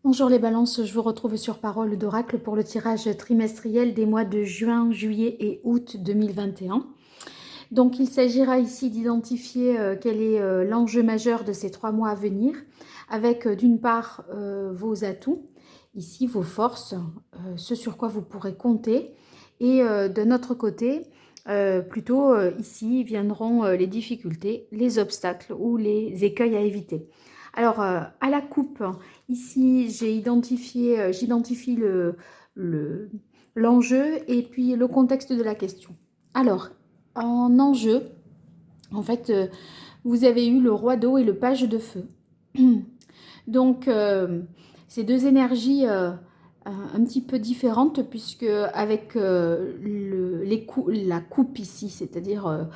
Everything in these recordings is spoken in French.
Bonjour les balances, je vous retrouve sur Parole d'Oracle pour le tirage trimestriel des mois de juin, juillet et août 2021. Donc il s'agira ici d'identifier quel est l'enjeu majeur de ces 3 mois à venir, avec d'une part vos atouts, ici vos forces, ce sur quoi vous pourrez compter, et de notre côté, plutôt ici viendront les difficultés, les obstacles ou les écueils à éviter. Alors à la coupe, ici j'identifie l'enjeu et puis le contexte de la question. Alors, en enjeu, en fait, vous avez eu le roi d'eau et le page de feu. Donc, ces deux énergies un petit peu différentes, puisque avec la coupe ici, c'est-à-dire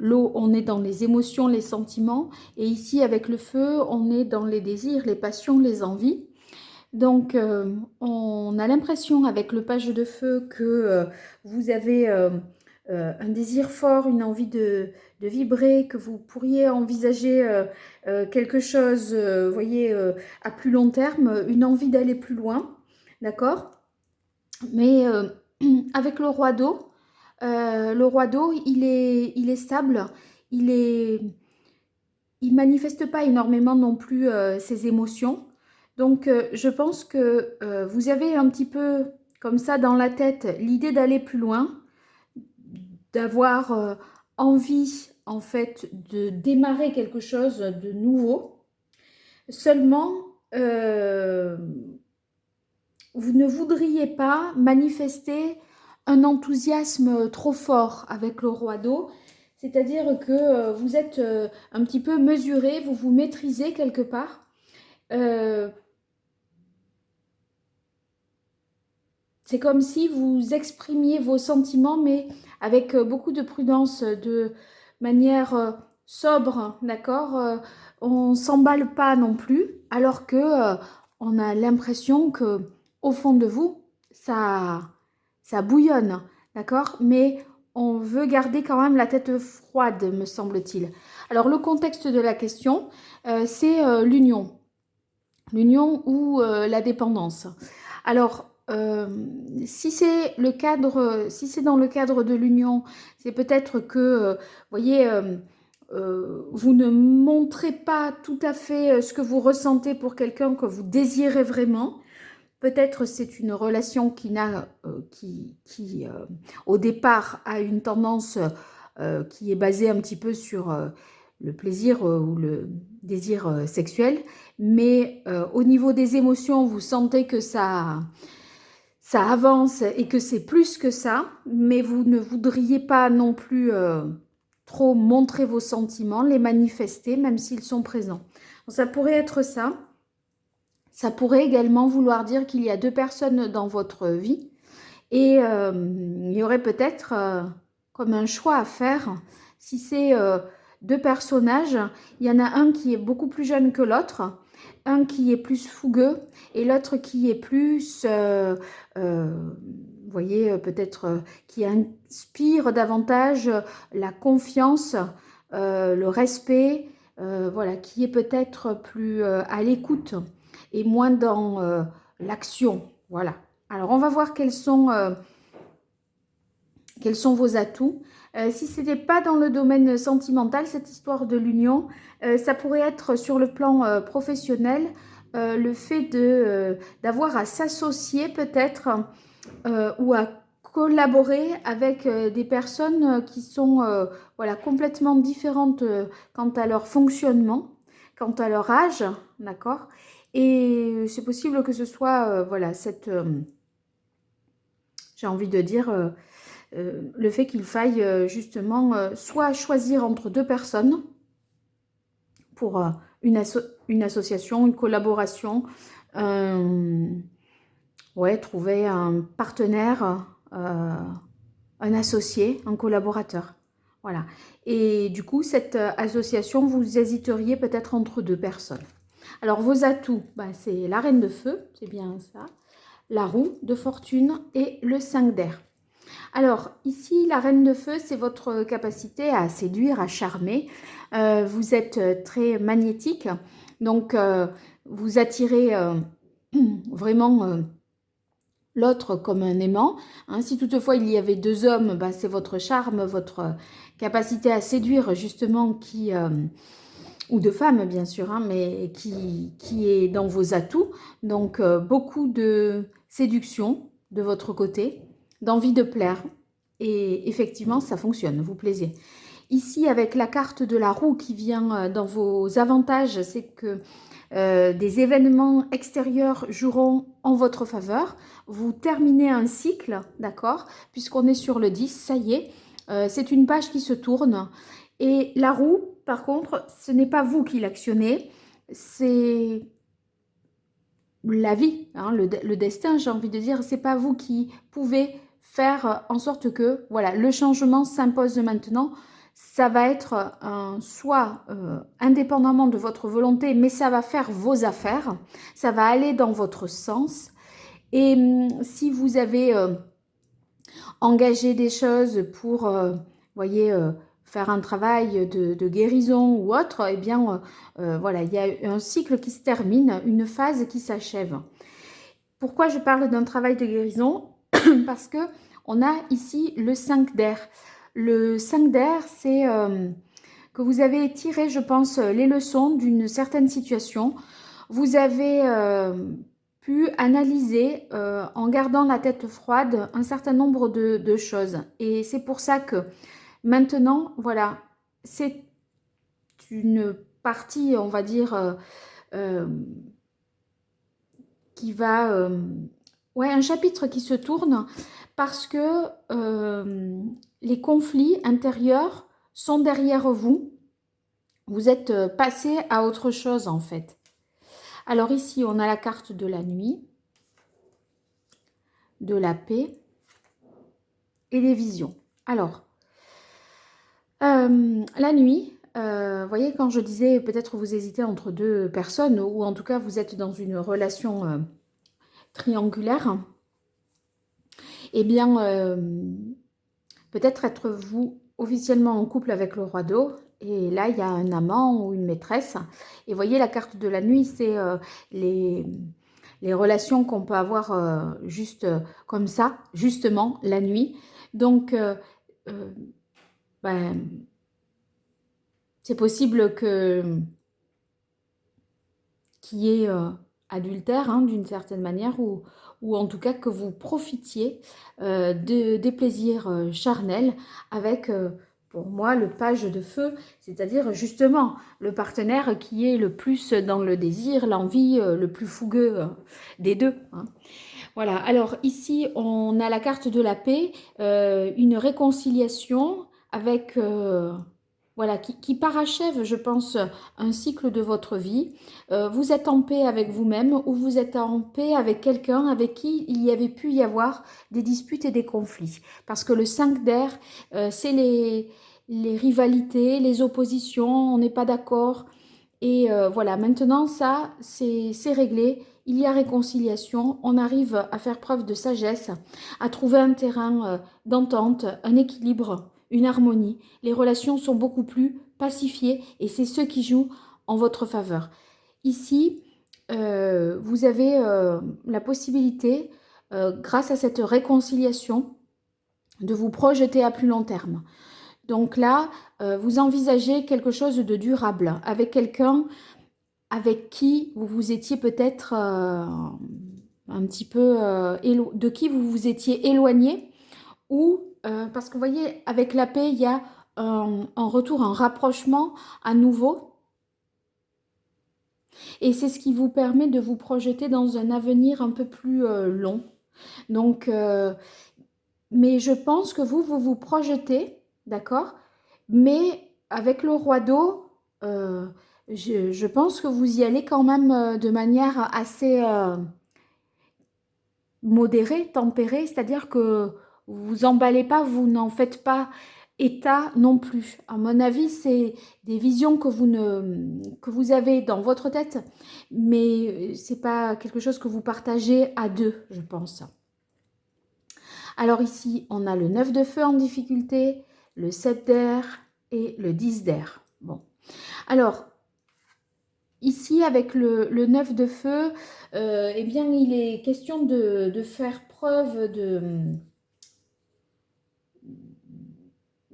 l'eau, on est dans les émotions, les sentiments, et ici, avec le feu, on est dans les désirs, les passions, les envies. Donc, on a l'impression avec le page de feu que vous avez un désir fort, une envie de vibrer, que vous pourriez envisager quelque chose, voyez, à plus long terme, une envie d'aller plus loin, d'accord? Mais avec le roi d'eau, il est stable, il manifeste pas énormément non plus ses émotions. Donc, je pense que vous avez un petit peu comme ça dans la tête l'idée d'aller plus loin, d'avoir envie en fait de démarrer quelque chose de nouveau. Seulement, vous ne voudriez pas manifester un enthousiasme trop fort avec le roi d'eau, c'est-à-dire que vous êtes un petit peu mesuré, vous vous maîtrisez quelque part. C'est comme si vous exprimiez vos sentiments, mais avec beaucoup de prudence, de manière sobre, d'accord. On s'emballe pas non plus, alors que on a l'impression que au fond de vous, ça bouillonne, d'accord. Mais on veut garder quand même la tête froide, me semble-t-il. Alors le contexte de la question, c'est l'union ou la dépendance. Alors, si c'est dans le cadre de l'union, c'est peut-être que, voyez, vous ne montrez pas tout à fait ce que vous ressentez pour quelqu'un que vous désirez vraiment. Peut-être c'est une relation qui au départ a une tendance qui est basée un petit peu sur le plaisir ou le désir sexuel, mais au niveau des émotions, vous sentez que ça avance et que c'est plus que ça, mais vous ne voudriez pas non plus trop montrer vos sentiments, les manifester, même s'ils sont présents. Donc, ça pourrait être ça. Ça pourrait également vouloir dire qu'il y a deux personnes dans votre vie et il y aurait peut-être comme un choix à faire. Si c'est deux personnages, il y en a un qui est beaucoup plus jeune que l'autre, un qui est plus fougueux et l'autre qui est plus, vous voyez, peut-être qui inspire davantage la confiance, le respect, voilà, qui est peut-être plus à l'écoute et moins dans l'action. Voilà. Alors, on va voir quels sont vos atouts. Si ce n'était pas dans le domaine sentimental, cette histoire de l'union, ça pourrait être sur le plan professionnel, le fait d'avoir à s'associer peut-être ou à collaborer avec des personnes qui sont voilà, complètement différentes quant à leur fonctionnement, quant à leur âge, d'accord. Et c'est possible que ce soit voilà, j'ai envie de dire, le fait qu'il faille justement soit choisir entre deux personnes pour une association, une collaboration, ouais, trouver un partenaire, un associé, un collaborateur. Voilà. Et du coup, cette association, vous hésiteriez peut-être entre deux personnes. Alors, vos atouts, ben, c'est la reine de feu, c'est bien ça, la roue de fortune et le 5 d'air. Alors, ici, la reine de feu, c'est votre capacité à séduire, à charmer. Vous êtes très magnétique, donc vous attirez vraiment l'autre comme un aimant. Hein. Si toutefois il y avait deux hommes, bah, c'est votre charme, votre capacité à séduire justement qui... ou de femmes bien sûr, hein, mais qui est dans vos atouts. Donc beaucoup de séduction de votre côté, d'envie de plaire. Et effectivement, ça fonctionne, vous plaisez. Ici, avec la carte de la roue qui vient dans vos avantages, c'est que des événements extérieurs joueront en votre faveur. Vous terminez un cycle, d'accord? Puisqu'on est sur le 10, ça y est. C'est une page qui se tourne. Et la roue, par contre, ce n'est pas vous qui l'actionnez, c'est la vie, hein, le destin, j'ai envie de dire. C'est pas vous qui pouvez faire en sorte que, voilà, le changement s'impose maintenant. Ça va être soit indépendamment de votre volonté, mais ça va faire vos affaires, ça va aller dans votre sens. Et si vous avez engagé des choses pour, voyez, faire un travail de guérison ou autre, eh bien, voilà, il y a un cycle qui se termine, une phase qui s'achève. Pourquoi je parle d'un travail de guérison? Parce que on a ici le 5 d'air. Le 5 d'air, c'est que vous avez tiré, je pense, les leçons d'une certaine situation. Vous avez pu analyser, en gardant la tête froide, un certain nombre de choses. Et c'est pour ça que maintenant, voilà, c'est une partie, on va dire, euh, qui va... ouais, un chapitre qui se tourne parce que les conflits intérieurs sont derrière vous. Vous êtes passé à autre chose en fait. Alors ici, on a la carte de la nuit, de la paix et des visions. Alors, la nuit, voyez, quand je disais peut-être vous hésitez entre deux personnes ou en tout cas vous êtes dans une relation triangulaire, eh bien, peut-être être vous officiellement en couple avec le roi d'eau et là, il y a un amant ou une maîtresse. Et voyez, la carte de la nuit, c'est les relations qu'on peut avoir juste comme ça, justement, la nuit. Donc, ben, c'est possible qu'il y ait adultère, hein, d'une certaine manière, ou en tout cas que vous profitiez des plaisirs charnels avec, pour moi, le page de feu, c'est-à-dire justement le partenaire qui est le plus dans le désir, l'envie, le plus fougueux des deux. Hein. Voilà, alors ici, on a la carte de la paix, une réconciliation avec... voilà, qui parachève, je pense, un cycle de votre vie. Vous êtes en paix avec vous-même ou vous êtes en paix avec quelqu'un avec qui il y avait pu y avoir des disputes et des conflits. Parce que le 5 d'air, c'est les rivalités, les oppositions, on n'est pas d'accord. Et voilà, maintenant ça, c'est réglé. Il y a réconciliation. On arrive à faire preuve de sagesse, à trouver un terrain d'entente, un équilibre, une harmonie. Les relations sont beaucoup plus pacifiées et c'est ce qui joue en votre faveur. Ici, vous avez la possibilité, grâce à cette réconciliation, de vous projeter à plus long terme. Donc là, vous envisagez quelque chose de durable avec quelqu'un avec qui vous vous étiez peut-être un petit peu de qui vous vous étiez éloigné ou parce que vous voyez, avec la paix, il y a un retour, un rapprochement à nouveau et c'est ce qui vous permet de vous projeter dans un avenir un peu plus long. Donc, mais je pense que vous projetez, d'accord? Mais avec le roi d'eau, je pense que vous y allez quand même de manière assez modérée, tempérée, c'est-à-dire que vous emballez pas, vous n'en faites pas état non plus. À mon avis, c'est des visions que vous avez dans votre tête, mais c'est pas quelque chose que vous partagez à deux, je pense. Alors ici, on a le 9 de feu en difficulté, le 7 d'air et le 10 d'air. Bon. Alors, ici, avec le 9 de feu, eh bien, il est question de faire preuve de...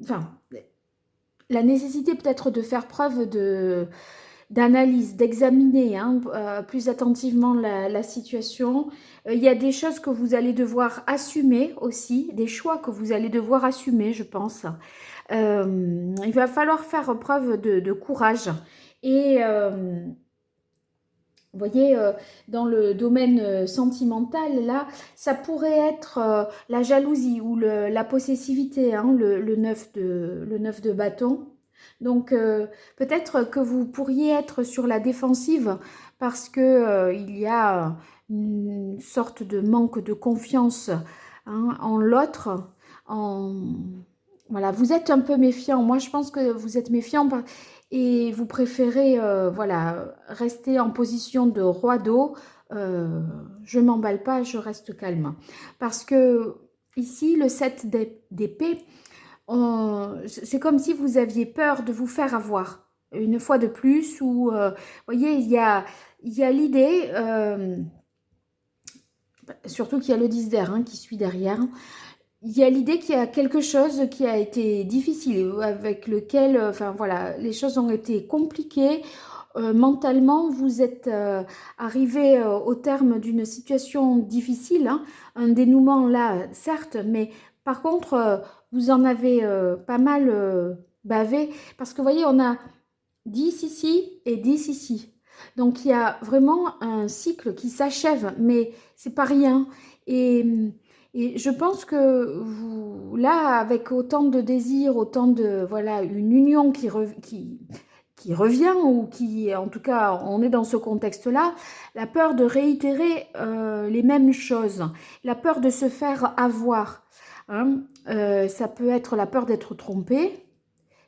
Enfin, la nécessité peut-être de faire preuve d'analyse, d'examiner hein, plus attentivement la situation. Il y a des choses que vous allez devoir assumer aussi, des choix que vous allez devoir assumer, je pense. Il va falloir faire preuve de courage. Et vous voyez, dans le domaine sentimental, là, ça pourrait être la jalousie ou la possessivité, hein, le 9 de bâton. Donc, peut-être que vous pourriez être sur la défensive parce que il y a une sorte de manque de confiance hein, en l'autre. En... Voilà, vous êtes un peu méfiant. Moi, je pense que vous êtes méfiant et vous préférez voilà, rester en position de roi d'eau. Je m'emballe pas, je reste calme. Parce que ici, le 7 d'épée, c'est comme si vous aviez peur de vous faire avoir une fois de plus. Ou, vous voyez, il y a l'idée, surtout qu'il y a le 10 d'air hein, qui suit derrière. Il y a l'idée qu'il y a quelque chose qui a été difficile, avec lequel, enfin voilà, les choses ont été compliquées. Mentalement, vous êtes arrivé au terme d'une situation difficile, hein, un dénouement là, certes, mais par contre, vous en avez pas mal bavé, parce que vous voyez, on a 10 ici et 10 ici. Donc il y a vraiment un cycle qui s'achève, mais c'est pas rien. Et, et je pense que vous, là, avec autant de désirs, autant de, voilà, une union qui revient, ou qui, en tout cas, on est dans ce contexte-là, la peur de réitérer les mêmes choses, la peur de se faire avoir. Hein. Ça peut être la peur d'être trompé.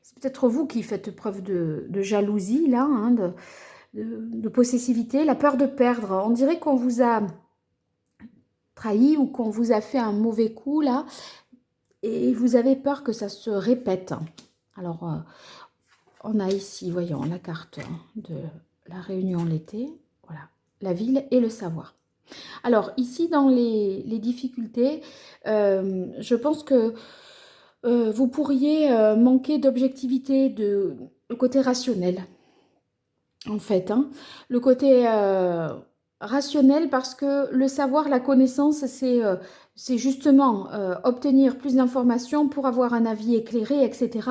C'est peut-être vous qui faites preuve de jalousie, là, hein, de possessivité, la peur de perdre. On dirait qu'on vous a trahi ou qu'on vous a fait un mauvais coup, là, et vous avez peur que ça se répète. Alors, on a ici, voyons, la carte de la Réunion l'été, voilà, la ville et le savoir. Alors, ici, dans les difficultés, je pense que vous pourriez manquer d'objectivité, le côté rationnel, en fait. Hein. Le côté rationnel, parce que le savoir, la connaissance, c'est justement obtenir plus d'informations pour avoir un avis éclairé, etc.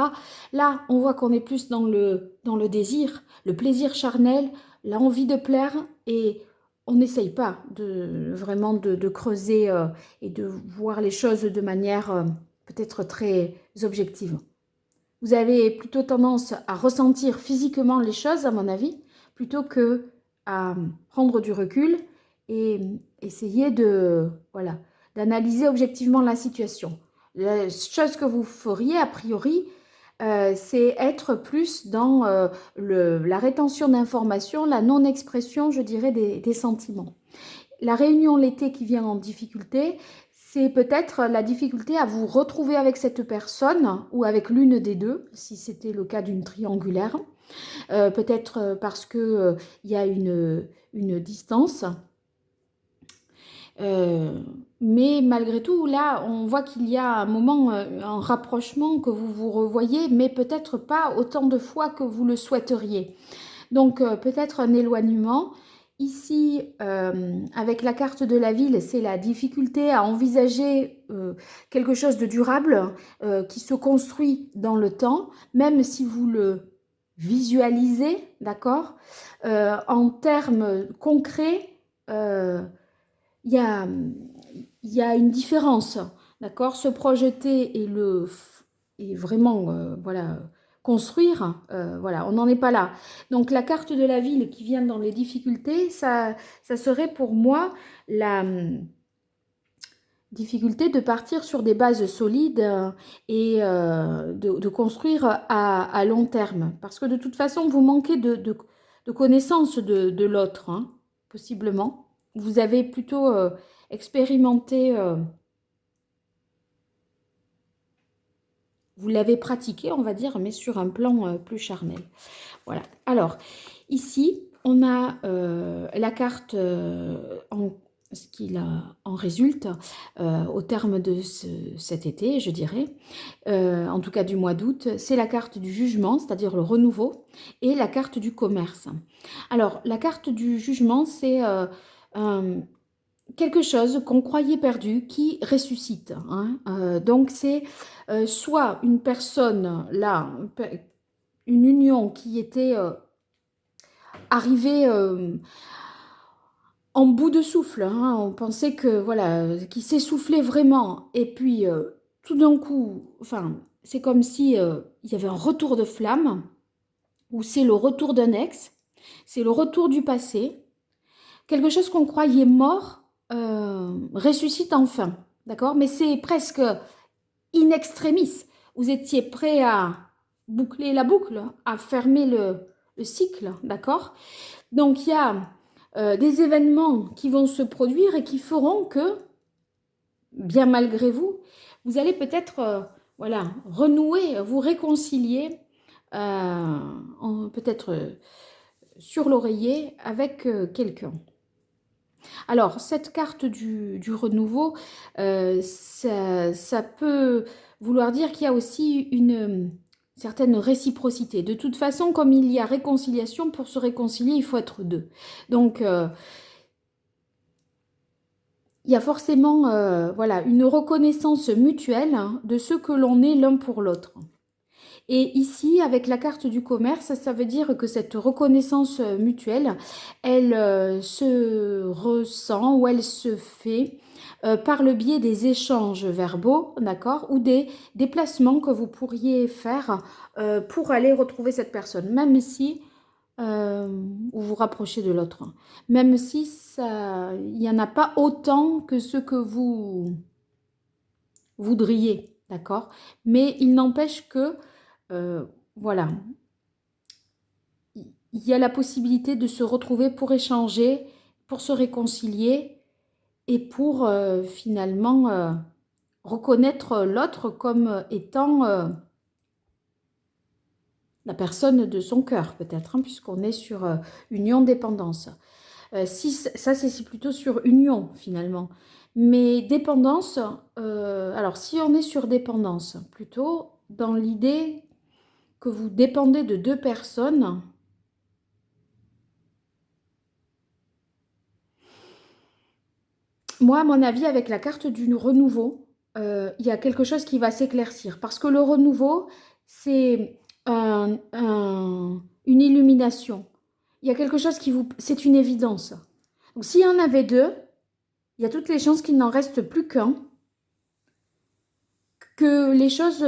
Là, on voit qu'on est plus dans le désir, le plaisir charnel, l'envie de plaire, et on n'essaye pas vraiment de creuser et de voir les choses de manière peut-être très objective. Vous avez plutôt tendance à ressentir physiquement les choses, à mon avis, plutôt que à prendre du recul et essayer voilà, d'analyser objectivement la situation. La chose que vous feriez, a priori, c'est être plus dans la rétention d'informations, la non-expression, je dirais, des sentiments. La réunion l'été qui vient en difficulté, c'est peut-être la difficulté à vous retrouver avec cette personne ou avec l'une des deux, si c'était le cas d'une triangulaire. Peut-être parce que il y a une distance. Mais malgré tout, là, on voit qu'il y a un moment, un rapprochement, que vous vous revoyez, mais peut-être pas autant de fois que vous le souhaiteriez. Donc peut-être un éloignement. Ici, avec la carte de la ville, c'est la difficulté à envisager quelque chose de durable qui se construit dans le temps, même si vous le visualisez, d'accord. En termes concrets, il y a, y a une différence, d'accord. Se projeter et vraiment, voilà, construire, voilà, on n'en est pas là. Donc la carte de la ville qui vient dans les difficultés, ça serait pour moi la difficulté de partir sur des bases solides et de construire à long terme. Parce que de toute façon, vous manquez de connaissance de l'autre, hein, possiblement. Vous avez plutôt expérimenté, vous l'avez pratiqué, on va dire, mais sur un plan plus charnel. Voilà. Alors, ici, on a la carte, ce qu'il en résulte au terme de cet été, je dirais, en tout cas du mois d'août, c'est la carte du jugement, c'est-à-dire le renouveau, et la carte du commerce. Alors, la carte du jugement, c'est quelque chose qu'on croyait perdu qui ressuscite, hein. Donc, c'est soit une personne, là, une union qui était arrivée en bout de souffle, hein. On pensait que, voilà, qu'il s'essoufflait vraiment. Et puis, tout d'un coup, enfin, c'est comme si il y avait un retour de flamme, ou c'est le retour d'un ex, c'est le retour du passé. Quelque chose qu'on croyait mort ressuscite enfin, d'accord? Mais c'est presque in extremis. Vous étiez prêt à boucler la boucle, à fermer le cycle, d'accord? Donc, il y a des événements qui vont se produire et qui feront que, bien malgré vous, vous allez peut-être voilà, renouer, vous réconcilier, peut-être sur l'oreiller avec quelqu'un. Alors, cette carte du renouveau, ça peut vouloir dire qu'il y a aussi une certaine réciprocité. De toute façon, comme il y a réconciliation, pour se réconcilier, il faut être deux. Donc, il y a forcément voilà, une reconnaissance mutuelle, hein, de ce que l'on est l'un pour l'autre. Et ici, avec la carte du commerce, ça veut dire que cette reconnaissance mutuelle, elle se ressent ou elle se fait par le biais des échanges verbaux, d'accord, ou des déplacements que vous pourriez faire pour aller retrouver cette personne, même si vous vous rapprochez de l'autre, même si ça, il n'y en a pas autant que ce que vous voudriez, d'accord, mais il n'empêche que euh, voilà, il y a la possibilité de se retrouver pour échanger, pour se réconcilier et pour finalement reconnaître l'autre comme étant la personne de son cœur, peut-être, hein, puisqu'on est sur union-dépendance. Si, ça, c'est plutôt sur union, finalement. Mais dépendance, alors si on est sur dépendance, plutôt dans l'idée que vous dépendez de deux personnes. Moi, à mon avis, avec la carte du renouveau, il y a quelque chose qui va s'éclaircir. Parce que le renouveau, c'est une illumination. Il y a quelque chose qui vous... C'est une évidence. Donc, s'il y en avait deux, il y a toutes les chances qu'il n'en reste plus qu'un. Que les choses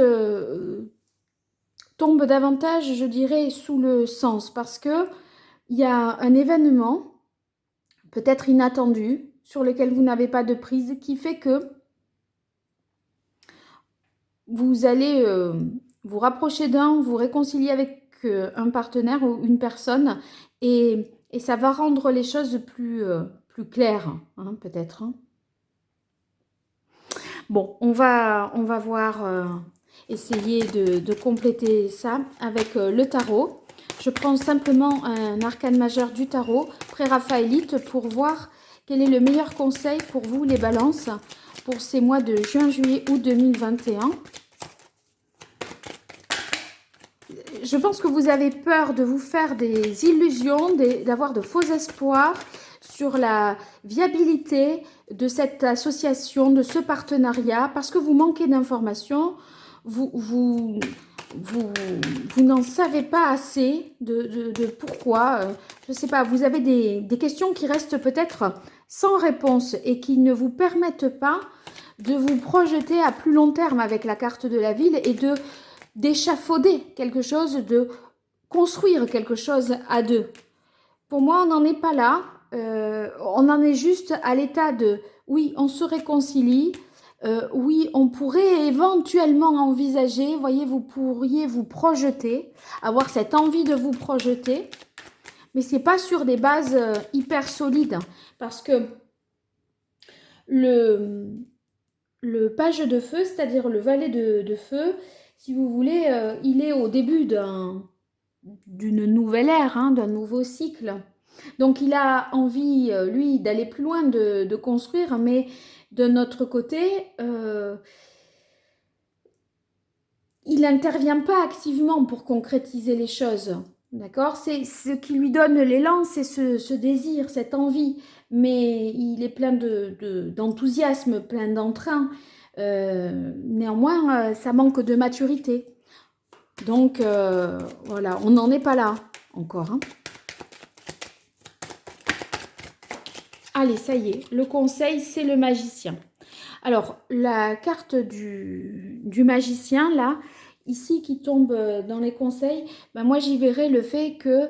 tombent davantage, je dirais, sous le sens. Parce que il y a un événement, peut-être inattendu, sur lequel vous n'avez pas de prise, qui fait que vous allez vous rapprocher d'un, vous réconcilier avec un partenaire ou une personne et ça va rendre les choses plus claires, hein, peut-être, hein. Bon, on va voir, essayer de compléter ça avec le tarot. Je prends simplement un arcane majeur du tarot, pré-raphaélite, pour voir quel est le meilleur conseil pour vous, les balances, pour ces mois de juin, juillet, août 2021. Je pense que vous avez peur de vous faire des illusions, d'avoir de faux espoirs sur la viabilité de cette association, de ce partenariat, parce que vous manquez d'informations, vous n'en savez pas assez de pourquoi. Je ne sais pas, vous avez des questions qui restent peut-être sans réponse et qui ne vous permettent pas de vous projeter à plus long terme avec la carte de la ville et d'échafauder quelque chose, de construire quelque chose à deux. Pour moi, on n'en est pas là. On en est juste à l'état de, oui, on se réconcilie. Oui, on pourrait éventuellement envisager, voyez, vous pourriez vous projeter, avoir cette envie de vous projeter, mais c'est pas sur des bases hyper solides, parce que le page de feu, c'est-à-dire le valet de feu, si vous voulez, il est au début d'une nouvelle ère, hein, d'un nouveau cycle. Donc il a envie, lui, d'aller plus loin, de construire, mais de notre côté, il n'intervient pas activement pour concrétiser les choses. D'accord? C'est ce qui lui donne l'élan, c'est ce désir, cette envie. Mais il est plein d'enthousiasme, plein d'entrain. Néanmoins, ça manque de maturité. Donc, voilà, on n'en est pas là encore, hein. Allez, ça y est, le conseil, c'est le magicien. Alors, la carte du magicien, là, ici, qui tombe dans les conseils, ben moi, j'y verrai le fait que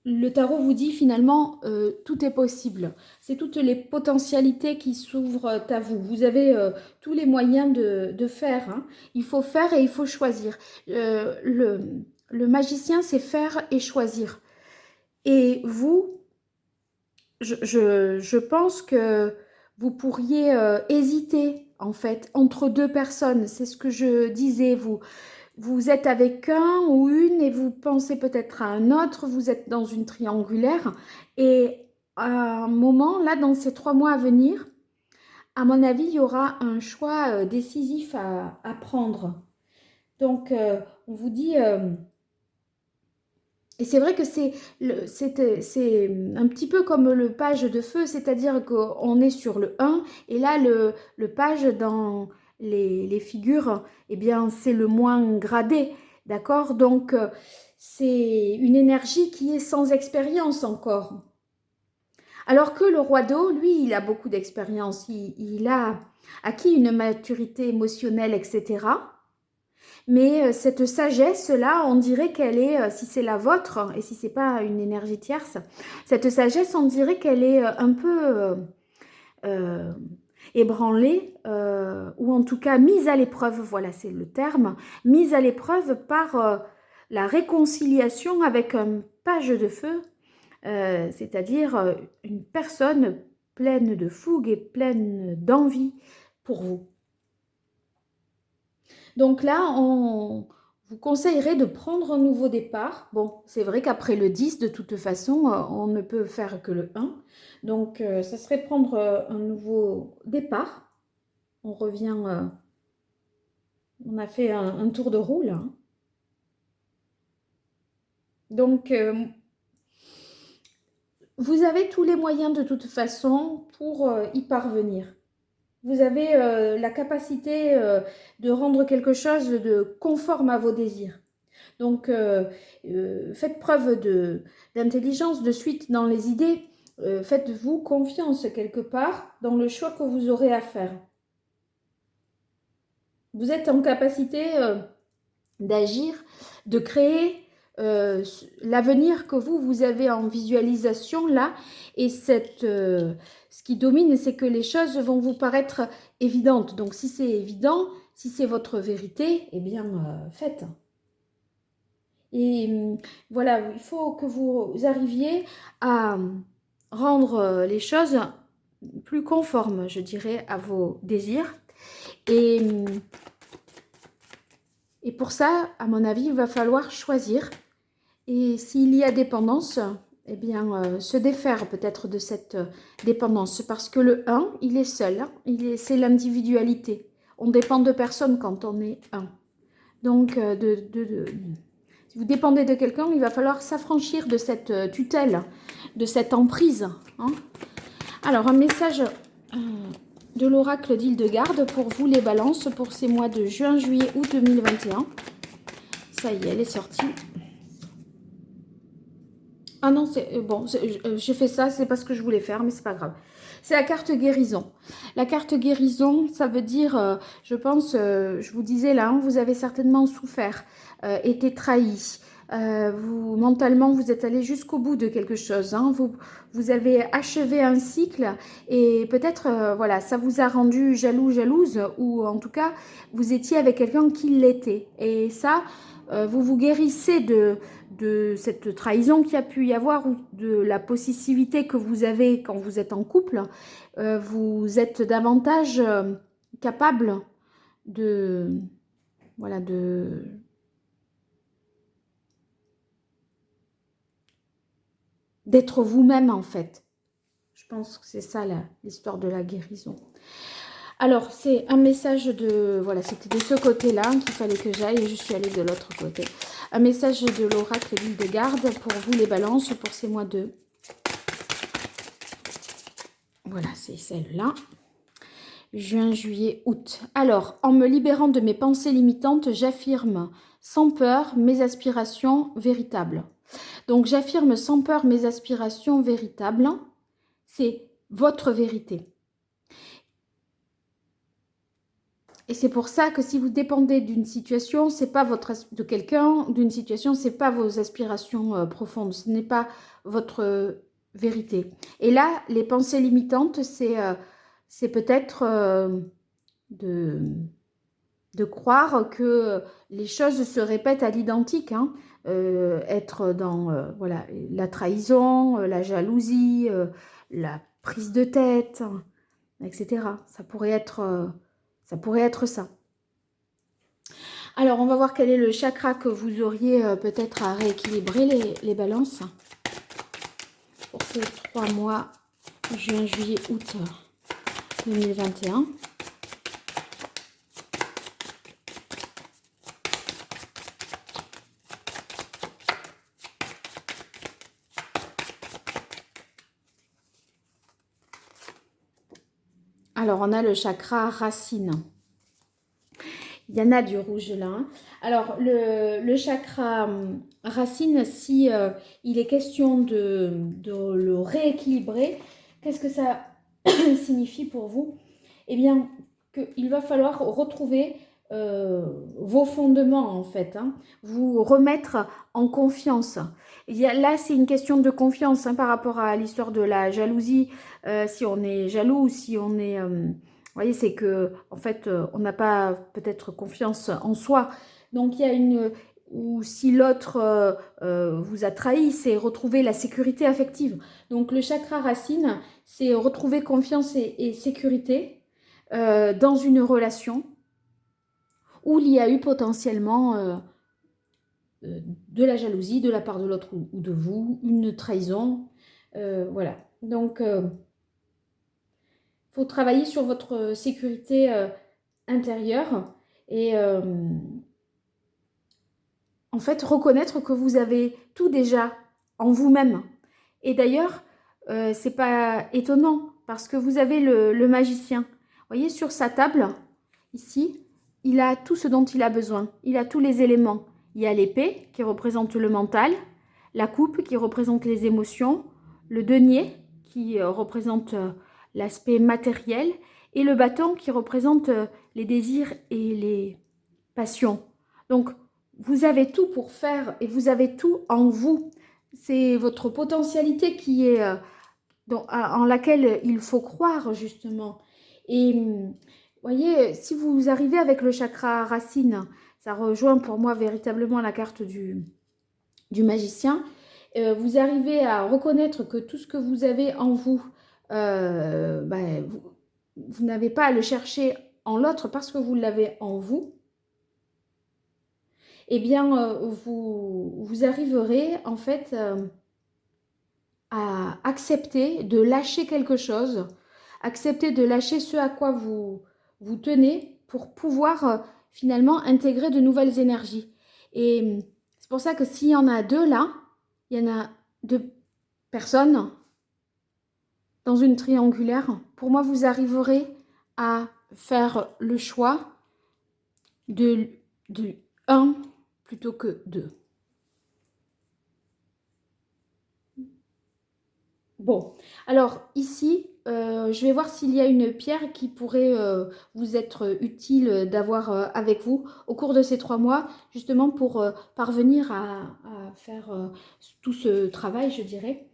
le tarot vous dit finalement, tout est possible. C'est toutes les potentialités qui s'ouvrent à vous. Vous avez tous les moyens de faire, hein. Il faut faire et il faut choisir. Le magicien, c'est faire et choisir. Et vous, je pense que vous pourriez hésiter, en fait, entre deux personnes. C'est ce que je disais. Vous êtes avec un ou une et vous pensez peut-être à un autre. Vous êtes dans une triangulaire. Et à un moment, là, dans ces 3 mois à venir, à mon avis, il y aura un choix décisif à prendre. Donc, on vous dit... et c'est vrai que c'est un petit peu comme le page de feu, c'est-à-dire qu'on est sur le 1 et là le page dans les figures, eh bien c'est le moins gradé, d'accord? Donc c'est une énergie qui est sans expérience encore. Alors que le roi d'eau, lui, il a beaucoup d'expérience, il a acquis une maturité émotionnelle, etc. Mais cette sagesse-là, on dirait qu'elle est, si c'est la vôtre, et si c'est pas une énergie tierce, cette sagesse, on dirait qu'elle est un peu euh, ébranlée, ou en tout cas mise à l'épreuve, voilà, c'est le terme, mise à l'épreuve par la réconciliation avec un page de feu, c'est-à-dire une personne pleine de fougue et pleine d'envie pour vous. Donc là, on vous conseillerait de prendre un nouveau départ. Bon, c'est vrai qu'après le 10, de toute façon, on ne peut faire que le 1. Donc, ça serait prendre un nouveau départ. On revient, on a fait un tour de roue là, hein. Donc, vous avez tous les moyens de toute façon pour y parvenir. Vous avez la capacité de rendre quelque chose de conforme à vos désirs. Donc, faites preuve d'intelligence, de suite dans les idées. Faites-vous confiance quelque part dans le choix que vous aurez à faire. Vous êtes en capacité d'agir, de créer l'avenir que vous avez en visualisation là. Et ce qui domine, c'est que les choses vont vous paraître évidentes. Donc, si c'est évident, si c'est votre vérité, eh bien, faites. Et voilà, il faut que vous arriviez à rendre les choses plus conformes, je dirais, à vos désirs. Et, et pour ça, à mon avis, il va falloir choisir. Et s'il y a dépendance, eh bien, se défaire peut-être de cette dépendance. Parce que le 1, il est seul, hein, c'est l'individualité. On dépend de personne quand on est un. Donc, si vous dépendez de quelqu'un, il va falloir s'affranchir de cette tutelle, de cette emprise, hein. Alors, un message de l'oracle d'Hildegarde pour vous les balances pour ces mois de juin, juillet, août 2021. Ça y est, elle est sortie. Ah non, c'est bon, j'ai fait ça, c'est pas ce que je voulais faire, mais c'est pas grave. C'est la carte guérison. La carte guérison, ça veut dire, je pense, je vous disais là, hein, vous avez certainement souffert, été trahi. Mentalement, vous êtes allé jusqu'au bout de quelque chose, hein. Vous avez achevé un cycle et peut-être, voilà, ça vous a rendu jaloux, jalouse, ou en tout cas, vous étiez avec quelqu'un qui l'était. Et ça, vous vous guérissez de cette trahison qu'il y a pu y avoir ou de la possessivité que vous avez quand vous êtes en couple, vous êtes davantage capable de, voilà, d'être vous-même en fait. Je pense que c'est ça l'histoire de la guérison. Alors, c'est un message de... Voilà, c'était de ce côté-là qu'il fallait que j'aille et je suis allée de l'autre côté. Un message de l'oracle et l'île de garde pour vous les balances pour ces mois de... Voilà, c'est celle-là. Juin, juillet, août. Alors, en me libérant de mes pensées limitantes, j'affirme sans peur mes aspirations véritables. Donc, j'affirme sans peur mes aspirations véritables. C'est votre vérité. Et c'est pour ça que si vous dépendez d'une situation, c'est pas de quelqu'un, d'une situation, c'est pas vos aspirations profondes, ce n'est pas votre vérité. Et là, les pensées limitantes, c'est peut-être de croire que les choses se répètent à l'identique, hein. Être dans voilà, la trahison, la jalousie, la prise de tête, etc. Ça pourrait être ça. Alors, on va voir quel est le chakra que vous auriez peut-être à rééquilibrer les balances pour ces 3 mois, juin, juillet, août 2021. Alors, on a le chakra racine. Il y en a du rouge là. Hein. Alors, le chakra racine, si il est question de le rééquilibrer, qu'est-ce que ça signifie pour vous? Eh bien, qu'il va falloir retrouver vos fondements, en fait. Hein, vous remettre en confiance. Là, c'est une question de confiance hein, par rapport à l'histoire de la jalousie. Si on est jaloux, si on est... vous voyez, c'est que en fait, on n'a pas peut-être confiance en soi. Donc, il y a une... Ou si l'autre vous a trahi, c'est retrouver la sécurité affective. Donc, le chakra racine, c'est retrouver confiance et sécurité dans une relation où il y a eu potentiellement de la jalousie de la part de l'autre ou de vous, une trahison. Voilà. Donc, faut travailler sur votre sécurité intérieure et en fait reconnaître que vous avez tout déjà en vous-même. Et d'ailleurs, c'est pas étonnant parce que vous avez le magicien. Vous voyez sur sa table, ici, il a tout ce dont il a besoin. Il a tous les éléments. Il y a l'épée qui représente le mental, la coupe qui représente les émotions, le denier qui représente l'aspect matériel et le bâton qui représente les désirs et les passions. Donc, vous avez tout pour faire et vous avez tout en vous. C'est votre potentialité qui est en laquelle il faut croire justement. Et voyez, si vous arrivez avec le chakra racine, ça rejoint pour moi véritablement la carte du magicien. Vous arrivez à reconnaître que tout ce que vous avez en vous, vous n'avez pas à le chercher en l'autre parce que vous l'avez en vous. Eh bien, vous arriverez en fait à accepter de lâcher quelque chose, accepter de lâcher ce à quoi vous tenez pour pouvoir finalement intégrer de nouvelles énergies. Et c'est pour ça que s'il y en a deux là, il y en a deux personnes dans une triangulaire, pour moi, vous arriverez à faire le choix de 1 plutôt que 2. Bon, alors ici, je vais voir s'il y a une pierre qui pourrait vous être utile d'avoir avec vous au cours de ces 3 mois, justement pour parvenir à faire tout ce travail, je dirais.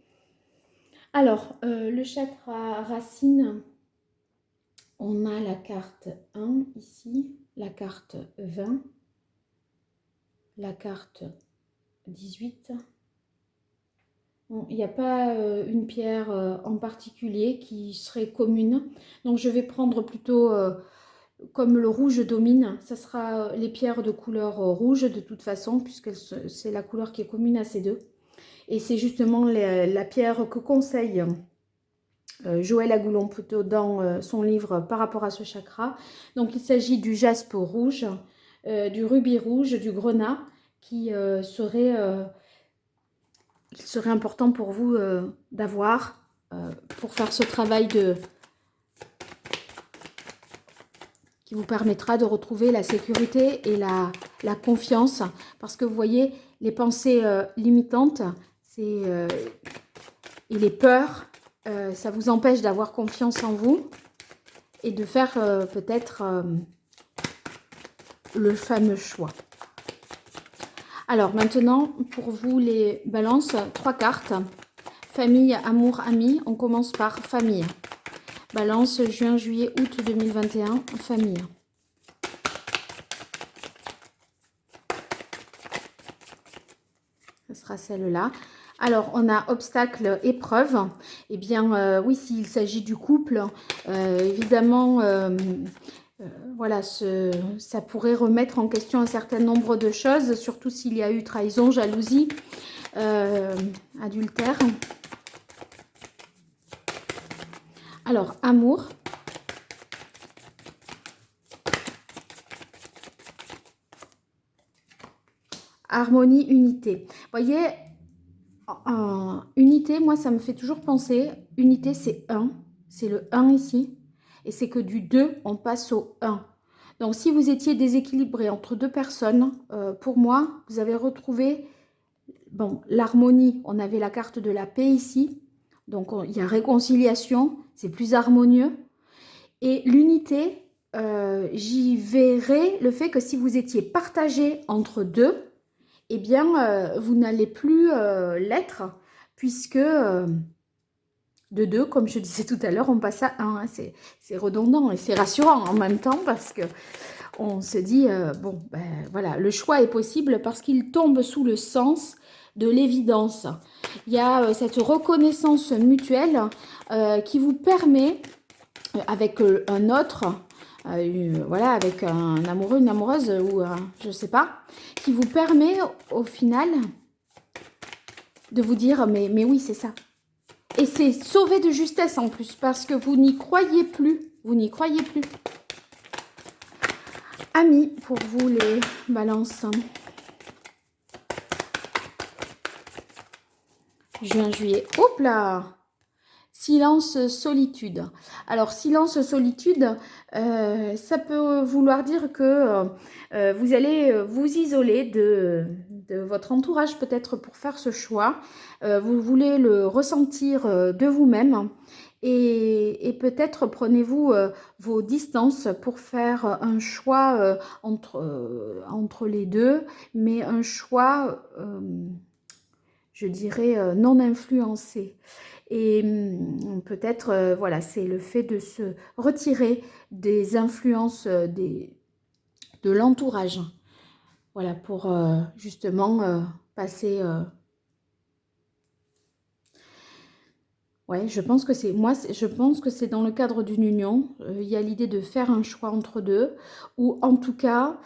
Alors, le chakra racine, on a la carte 1 ici, la carte 20, la carte 18. Bon, il n'y a pas une pierre en particulier qui serait commune. Donc, je vais prendre plutôt, comme le rouge domine, ça sera les pierres de couleur rouge de toute façon, puisque c'est la couleur qui est commune à ces deux. Et c'est justement la pierre que conseille Joël Agoulon-Poutot dans son livre par rapport à ce chakra. Donc il s'agit du jaspe rouge, du rubis rouge, du grenat, qui serait important pour vous d'avoir pour faire ce travail qui vous permettra de retrouver la sécurité et la confiance. Parce que vous voyez, les pensées limitantes et les peurs, ça vous empêche d'avoir confiance en vous et de faire peut-être le fameux choix. Alors maintenant, pour vous les balances, 3 cartes. Famille, amour, amis. On commence par famille. Balance, juin, juillet, août 2021, famille. Ce sera celle-là. Alors, on a obstacle, épreuve. Eh bien, oui, s'il s'agit du couple, évidemment, voilà, ça pourrait remettre en question un certain nombre de choses, surtout s'il y a eu trahison, jalousie, adultère. Alors, amour. Harmonie, unité. Vous voyez, unité, moi, ça me fait toujours penser, unité, c'est 1. C'est le 1 ici. Et c'est que du 2, on passe au 1. Donc, si vous étiez déséquilibré entre 2 personnes, pour moi, vous avez retrouvé l'harmonie. On avait la carte de la paix ici. Donc, il y a réconciliation. C'est plus harmonieux. Et l'unité, j'y verrai le fait que si vous étiez partagé entre 2, eh bien, vous n'allez plus l'être, puisque de 2, comme je disais tout à l'heure, on passe à 1. Hein, c'est redondant et c'est rassurant en même temps, parce que on se dit, bon, ben voilà, le choix est possible parce qu'il tombe sous le sens de l'évidence. Il y a cette reconnaissance mutuelle qui vous permet, avec un autre, voilà, avec un amoureux, une amoureuse ou je sais pas, qui vous permet au final de vous dire mais oui, c'est ça. Et c'est sauvé de justesse en plus parce que vous n'y croyez plus. Vous n'y croyez plus. Amis, pour vous les balances. Juin, juillet. Hop là! Silence, solitude. Alors, silence, solitude, ça peut vouloir dire que vous allez vous isoler de votre entourage peut-être pour faire ce choix. Vous voulez le ressentir de vous-même et peut-être prenez-vous vos distances pour faire un choix entre les deux, mais un choix, je dirais, non influencé. Et peut-être, voilà, c'est le fait de se retirer des influences de l'entourage. Voilà, pour justement passer... ouais, je pense que c'est... Moi, je pense que c'est dans le cadre d'une union. Il y a l'idée de faire un choix entre deux. Ou en tout cas...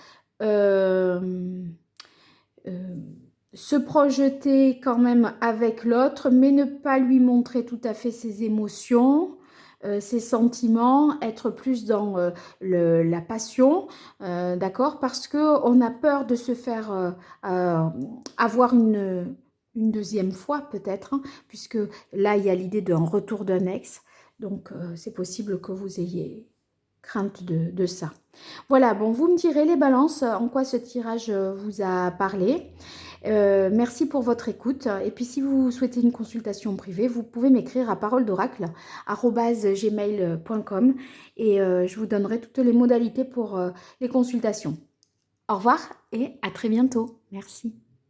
se projeter quand même avec l'autre, mais ne pas lui montrer tout à fait ses émotions, ses sentiments, être plus dans la passion, d'accord? Parce qu'on a peur de se faire avoir une deuxième fois peut-être, hein, puisque là, il y a l'idée d'un retour d'un ex. Donc, c'est possible que vous ayez crainte de ça. Voilà, bon, vous me direz les balances, en quoi ce tirage vous a parlé. Merci pour votre écoute. Et puis, si vous souhaitez une consultation privée, vous pouvez m'écrire à paroledoracle@gmail.com et je vous donnerai toutes les modalités pour les consultations. Au revoir et à très bientôt. Merci.